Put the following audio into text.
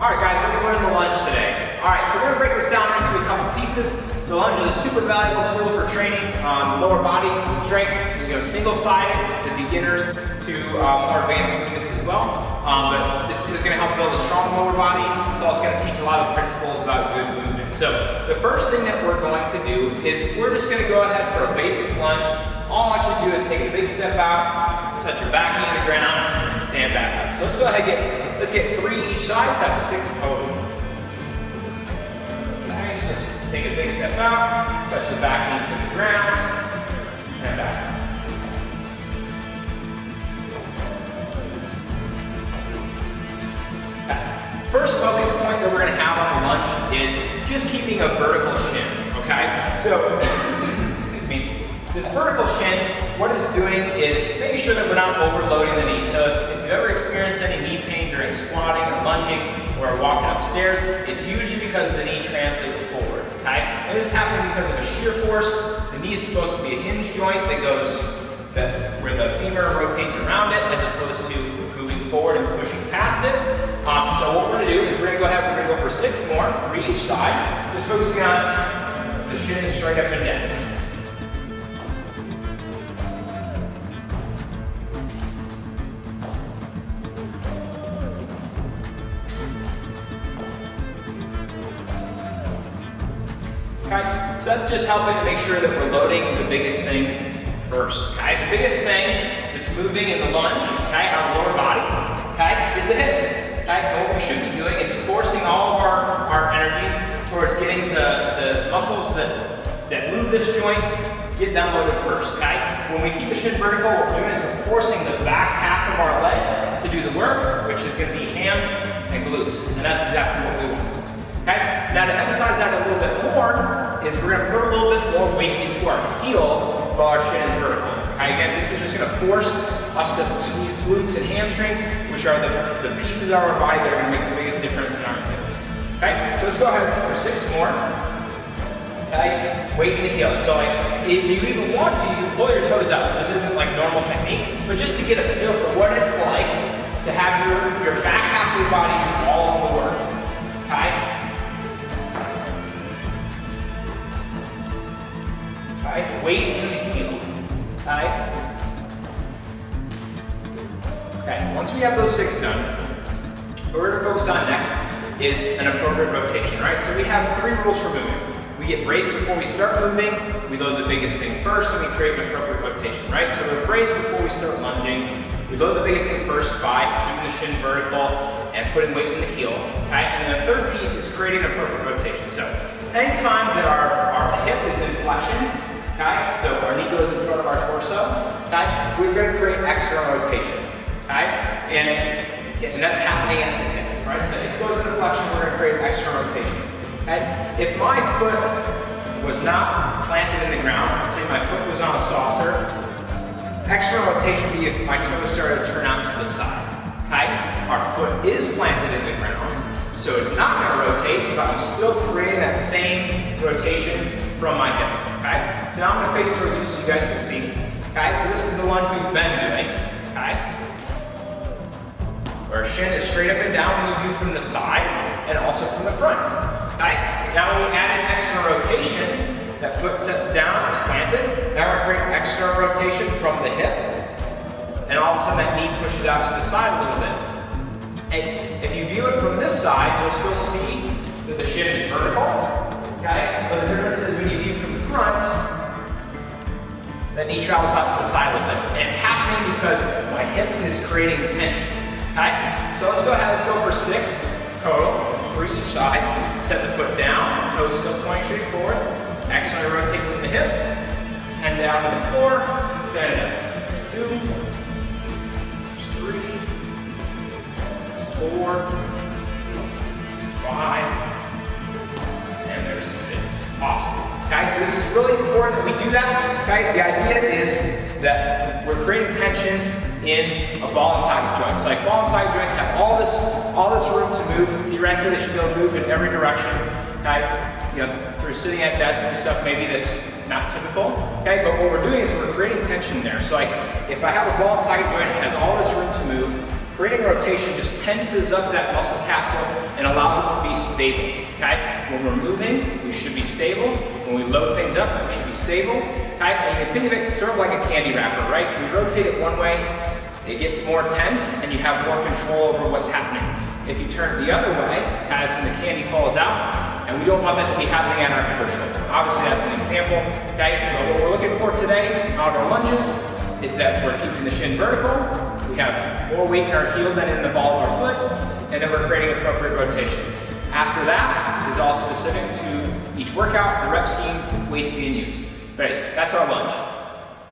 All right, guys, let's learn the lunge today. All right, so we're gonna break this down into a couple pieces. The lunge is a super valuable tool for training lower body strength. Single-sided, it's the beginners to more advanced movements as well. But this is gonna help build a strong lower body. It's also gonna teach a lot of principles about good movement. So the first thing that we're going to do is we're just gonna go ahead for a basic lunge. All I want you to do is take a big step out, touch your back knee to the ground, and stand back up. So let's go ahead and let's get 3 each side, so that's 6 total. Nice, just take a big step out, touch the back knee to the ground, and back. First focus point that we're going to have on the lunge is just keeping a vertical shin, okay? So, excuse me, this vertical shin, what it's doing is making sure that we're not overloading the knee. So if you've ever experienced any knee pain during squatting or lunging or walking upstairs, it's usually because the knee translates forward, okay? And this is happening because of a shear force. The knee is supposed to be a hinge joint that goes, where the femur rotates around it as opposed to moving forward and pushing past it. So what we're going to do is we're going to go ahead, we're going to go for 6 more, 3 each side, just focusing on the shin straight up and down. Okay, so that's just helping to make sure that we're loading the biggest thing first. Okay, the biggest thing that's moving in the lunge, okay, our lower body, okay, is the hips. Okay, and what we should be doing is forcing all of our energies towards getting the muscles that move this joint, get them loaded first, okay? When we keep the shin vertical, what we're doing is we're forcing the back half of our leg to do the work, which is going to be hands and glutes, and that's exactly what we want. Okay? Now to emphasize that a little bit more, is we're going to put a little bit more weight into our heel while our shin is vertical. Okay? Again, this is just going to force us to squeeze glutes and hamstrings, which are the pieces of our body that are going to make the biggest difference in our activities. Okay, so let's go ahead for 6 more. Okay, weight in the heel. So if you even want to, you can pull your toes out. This isn't like normal technique, but just to get a feel for what it's like to have your back half of your body do all of the work. Okay? Okay, weight in the heel. Okay? Okay, once we have those 6 done, what we're going to focus on next is an appropriate rotation, right? So we have 3 rules for moving. We get braced before we start moving, we load the biggest thing first, and we create an appropriate rotation, right? So we're braced before we start lunging. We load the biggest thing first by keeping the shin vertical and putting weight in the heel, okay? And then the third piece is creating an appropriate rotation. So anytime that our hip is in flexion, okay? So our knee goes in front of our torso, okay? We're going to create external rotation. Okay? And that's happening at the hip, right? So if it goes into flexion, we're going to create external rotation. Okay? If my foot was not planted in the ground, let's say my foot was on a saucer, external rotation would be if my toes started to turn out to the side. Okay? Our foot is planted in the ground, so it's not going to rotate, but I'm still creating that same rotation from my hip. Okay? So now I'm going to face towards you so you guys can see. Okay? So this is the lunge we've been doing. Okay? Our shin is straight up and down when you do from the side and also from the front. Okay? Now when we add an external rotation, that foot sets down, it's planted. Now we're creating external rotation from the hip. And all of a sudden that knee pushes out to the side a little bit. And if you view it from this side, you'll still see that the shin is vertical. Okay? But the difference is when you view from the front, that knee travels out to the side a little bit. And it's happening because my hip is creating tension. Okay, so let's go ahead, let's go for 6 total. It's 3 each side. Set the foot down, toes still pointing straight forward. Externally rotate from the hip. And down to the floor. Stand it up. 2, 3, 4, 5, and there's 6. Awesome. Okay, so this is really important that we do that. Okay, the idea is that we're creating tension in a ball and socket joint. So like ball and socket joints have all this room to move. Theoretically, they should be able to move in every direction. Okay, through sitting at desks and stuff, maybe that's not typical. Okay, but what we're doing is we're creating tension there. So like if I have a ball and socket joint, it has all this room to move. Creating rotation just tenses up that muscle capsule and allows it to be stable, okay? When we're moving, we should be stable. When we load things up, we should be stable, okay? And you can think of it sort of like a candy wrapper, right? We rotate it one way, it gets more tense, and you have more control over what's happening. If you turn it the other way, that's when the candy falls out, and we don't want that to be happening at our hip or shoulder. Obviously, that's an example, okay? But what we're looking for today out of our lunges is that we're keeping the shin vertical, we have more weight in our heel than in the ball of our foot, and then we're creating appropriate rotation. After that is all specific to each workout, the rep scheme, weights being used. But anyways, that's our lunge.